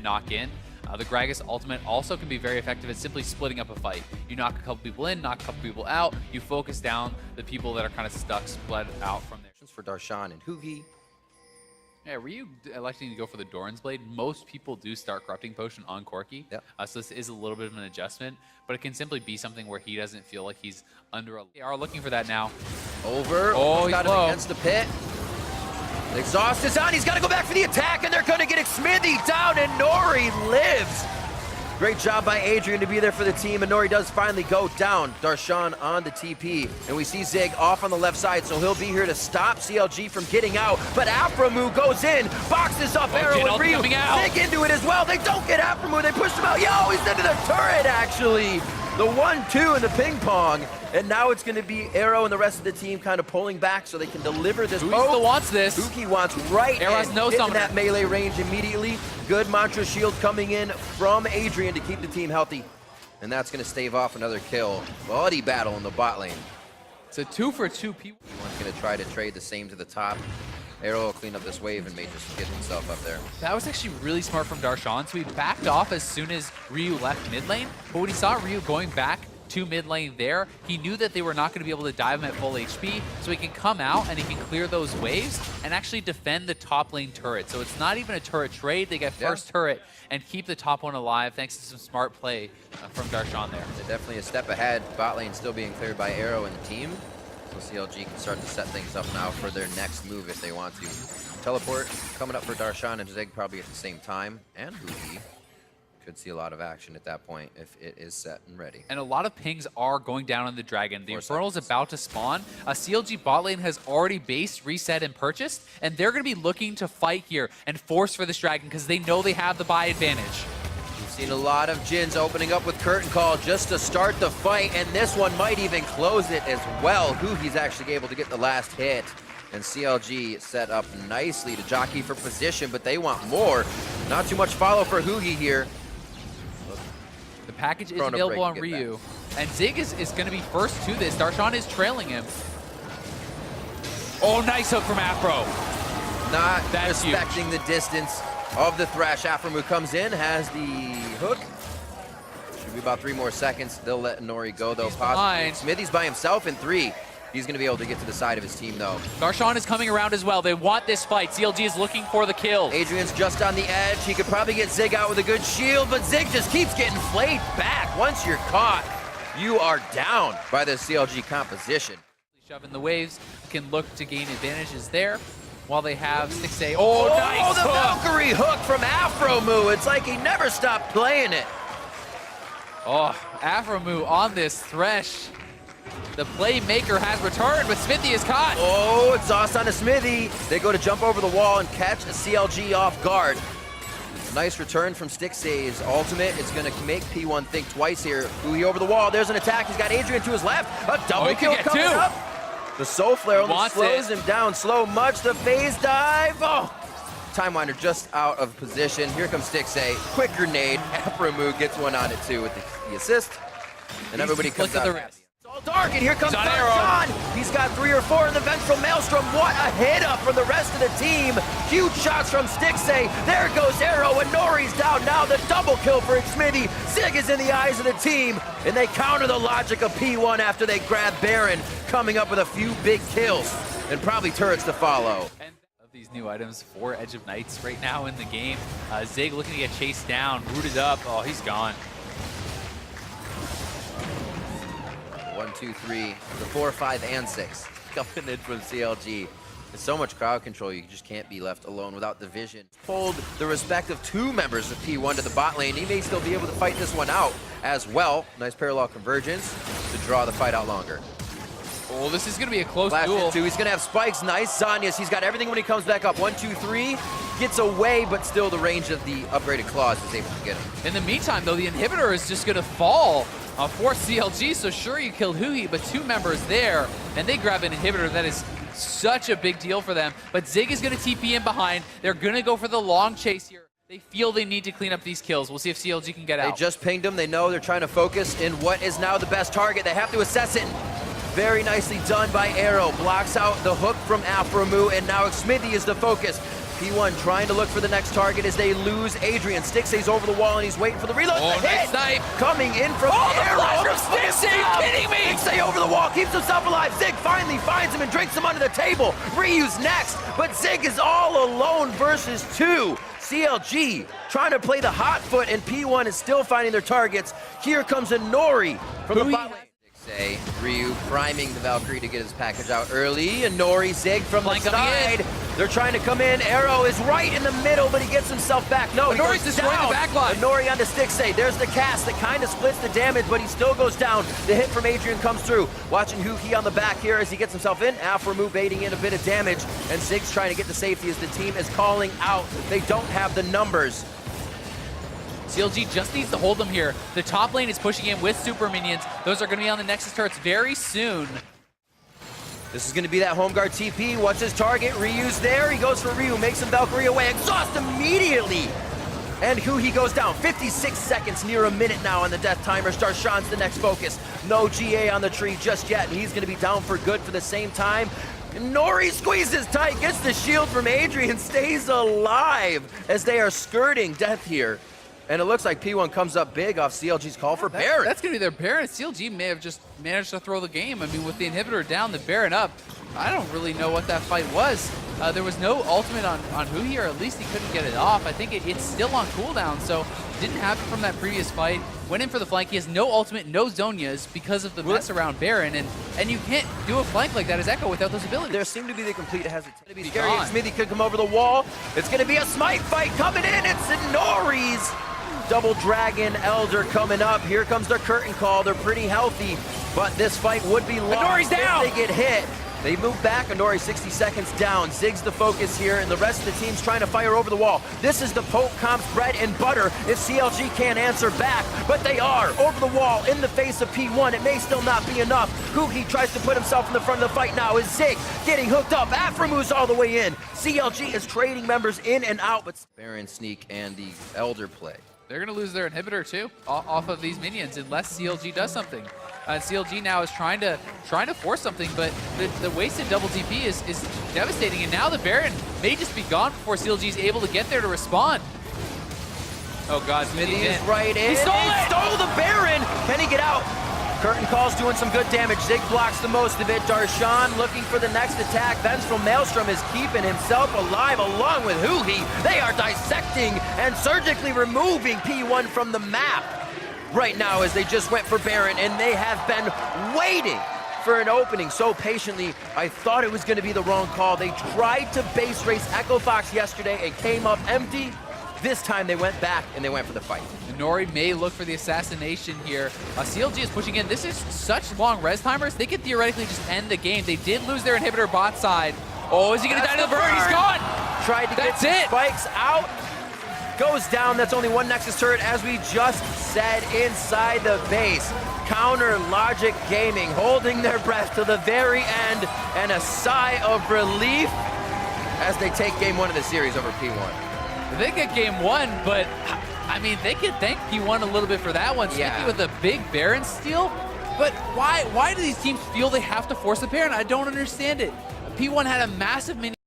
knock in. The Gragas ultimate also can be very effective at simply splitting up a fight. You knock a couple people in, knock a couple people out, you focus down the people that are kind of stuck, split out from there. For Darshan and Hugi. Yeah, were you electing to go for the Doran's Blade? Most people do start Corrupting Potion on Corki. Yep. So this is a little bit of an adjustment, but it can simply be something where he doesn't feel like he's under a... They are looking for that now. Over. Oh, got him against the pit. The exhaust is on. He's got to go back for the attack, and they're going to get it. Smithy down, and Nori lives. Great job by Adrian to be there for the team, and Nori does finally go down. Darshan on the TP, and we see Zig off on the left side, so he'll be here to stop CLG from getting out. But Aframu goes in, boxes up Arrow and Ryu. Zig into it as well. They don't get Aframu. They push him out. Yo, he's into the turret, actually. The 1-2 in the ping pong. And now it's going to be Arrow and the rest of the team kind of pulling back so they can deliver this. Who still wants this? Uki wants right Arrow has no in that melee range immediately. Good Mantra Shield coming in from Adrian to keep the team healthy. And that's going to stave off another kill. Bloody battle in the bot lane. It's a 2 for 2 people. One's going to try to trade the same to the top. Arrow will clean up this wave and may just get himself up there. That was actually really smart from Darshan. So he backed off as soon as Ryu left mid lane. But when he saw Ryu going back to mid lane there, he knew that they were not going to be able to dive him at full HP, so he can come out and he can clear those waves and actually defend the top lane turret. So it's not even a turret trade. They get first turret and keep the top one alive thanks to some smart play from Darshan there. They're definitely a step ahead. Bot lane still being cleared by Arrow and the team. So CLG can start to set things up now for their next move if they want to. Teleport coming up for Darshan and Zig probably at the same time, and Hugi. Could see a lot of action at that point if it is set and ready. And a lot of pings are going down on the Dragon. The Infernal is about to spawn. CLG bot lane has already based, reset, and purchased, and they're going to be looking to fight here and force for this Dragon because they know they have the buy advantage. We've seen a lot of Jins opening up with Curtain Call just to start the fight, and this one might even close it as well. Hugi's actually able to get the last hit. And CLG set up nicely to jockey for position, but they want more. Not too much follow for Hugi here. The package is available on Ryu. And Zig is going to be first to this. Darshan is trailing him. Oh, nice hook from Afro. Not respecting the distance of the Thresh. Aframu comes in, has the hook. Should be about 3 more seconds. They'll let Nori go, though. Smithy's by himself in 3. He's going to be able to get to the side of his team, though. Darshan is coming around as well. They want this fight. CLG is looking for the kill. Adrian's just on the edge. He could probably get Zig out with a good shield, but Zig just keeps getting flayed back. Once you're caught, you are down by the CLG composition. Shoving the waves, can look to gain advantages there while they have 6A. Oh, nice the hook. Valkyrie hook from Aframu. It's like he never stopped playing it. Oh, Aframu on this Thresh. The playmaker has returned, but Smithy is caught. Oh, exhaust on a Smithy. They go to jump over the wall and catch a CLG off guard. Nice return from Stixay's ultimate. It's going to make P1 think twice here. Hugi over the wall. There's an attack. He's got Adrian to his left. A double kill coming up. The Soul Flare only slows him down slow much. The phase dive. Oh, Time Winder just out of position. Here comes Stixay. Quick grenade. Aframu gets one on it too with the assist. And everybody comes out. It's all dark, and here comes Darshan. He's got 3 or 4 in the Vengeful Maelstrom. What a hit up from the rest of the team. Huge shots from Stixay. There goes Arrow, and Nori's down now. The double kill for Smithy. Zig is in the eyes of the team, and they counter the logic of P1 after they grab Baron, coming up with a few big kills, and probably turrets to follow. These new items for Edge of Nights right now in the game. Zig looking to get chased down, rooted up. Oh, he's gone. 1, 2, 3, the 4, 5, and 6 coming in from CLG. There's so much crowd control, you just can't be left alone without the vision. Pulled the respective 2 members of P1 to the bot lane. He may still be able to fight this one out as well. Nice parallel convergence to draw the fight out longer. Oh, this is going to be a close duel. He's going to have spikes. Nice Zanyas. He's got everything when he comes back up. 1, 2, 3. Gets away, but still the range of the upgraded claws is able to get him. In the meantime, though, the inhibitor is just going to fall for CLG. So sure, you killed Hugi, but 2 members there, and they grab an inhibitor. That is such a big deal for them. But Zig is going to TP in behind. They're going to go for the long chase here. They feel they need to clean up these kills. We'll see if CLG can get out. They just pinged him. They know they're trying to focus in what is now the best target. They have to assess it. Very nicely done by Arrow. Blocks out the hook from Aframu, and now Smithy is the focus. P1 trying to look for the next target as they lose Adrian. Stixay's over the wall and he's waiting for the reload. Oh, The nice hit snipe. coming in from Oh, the the arrow. flash from Stixay, are you kidding me? Stixay over the wall, keeps himself alive. Zig finally finds him and drinks him under the table. Ryu's next, but Zig is all alone versus 2. CLG trying to play the hot foot, and P1 is still finding their targets. Here comes a Nori from the bot lane. Stixay, Ryu priming the Valkyrie to get his package out early, and Nori, Zig from the side. They're trying to come in. Arrow is right in the middle, but he gets himself back. No, he Nori's goes destroying down. the backline. Nori onto Stixay. There's the cast that kind of splits the damage, but he still goes down. The hit from Adrian comes through. Watching Huki on the back here as he gets himself in. Alpha baiting in a bit of damage, and Zig's trying to get to safety as the team is calling out. They don't have the numbers. CLG just needs to hold them here. The top lane is pushing in with super minions. Those are going to be on the Nexus turrets very soon. This is going to be that home guard TP. What's his target? Ryu's there. He goes for Ryu, makes him Valkyrie away. Exhaust immediately. And he goes down. 56 seconds, near a minute now on the death timer. Darshan's the next focus. No GA on the tree just yet, and he's going to be down for good for the same time. Nori squeezes tight, gets the shield from Adrian, stays alive as they are skirting death here. And it looks like P1 comes up big off CLG's call for Baron. That's going to be their Baron. CLG may have just managed to throw the game. I mean, with the inhibitor down, the Baron up, I don't really know what that fight was. There was no ultimate on Huhi, or at least he couldn't get it off. I think it's still on cooldown, so didn't happen from that previous fight. Went in for the flank. He has no ultimate, no Zhonyas because of the mess around Baron, and you can't do a flank like that as Echo without those abilities. There seem to be the complete hesitancy. It's going to be scary. Smithy could come over the wall. It's going to be a smite fight coming in. It's Nori's. Double Dragon Elder coming up. Here comes their curtain call. They're pretty healthy, but this fight would be lost Nori's down. if they get hit. They move back. Nori 60 seconds down. Zig's the focus here, and the rest of the team's trying to fire over the wall. This is the Poke Comp's bread and butter if CLG can't answer back, but they are over the wall in the face of P1. It may still not be enough. Huki tries to put himself in the front of the fight now. Is Zig getting hooked up? Aframu's all the way in. CLG is trading members in and out, but Baron sneak and the Elder play. They're going to lose their inhibitor too off of these minions unless CLG does something. CLG now is trying to force something, but the wasted double TP is devastating, and now the Baron may just be gone before CLG is able to get there to respond. Oh God, Smithy is right in. He stole the Baron. Can he get out? Curtain Call's doing some good damage. Zig blocks the most of it. Darshan looking for the next attack. Vengeful Maelstrom is keeping himself alive along with Huhi. They are dissecting and surgically removing P1 from the map right now as they just went for Baron, and they have been waiting for an opening so patiently. I thought it was going to be the wrong call. They tried to base race Echo Fox yesterday and came up empty. This time they went back and they went for the fight. Nori may look for the assassination here. CLG is pushing in. This is such long res timers. They could theoretically just end the game. They did lose their inhibitor bot side. Oh, is he going to die to the burn? He's gone. Tried to get some spikes out. Goes down. That's only one Nexus turret, as we just said, inside the base. Counter Logic Gaming holding their breath to the very end, and a sigh of relief as they take game one of the series over P1. They get game one, but I mean, they could thank P1 a little bit for that one. Yeah. With a big Baron steal, but why do these teams feel they have to force a Baron? I don't understand it. P1 had a massive mini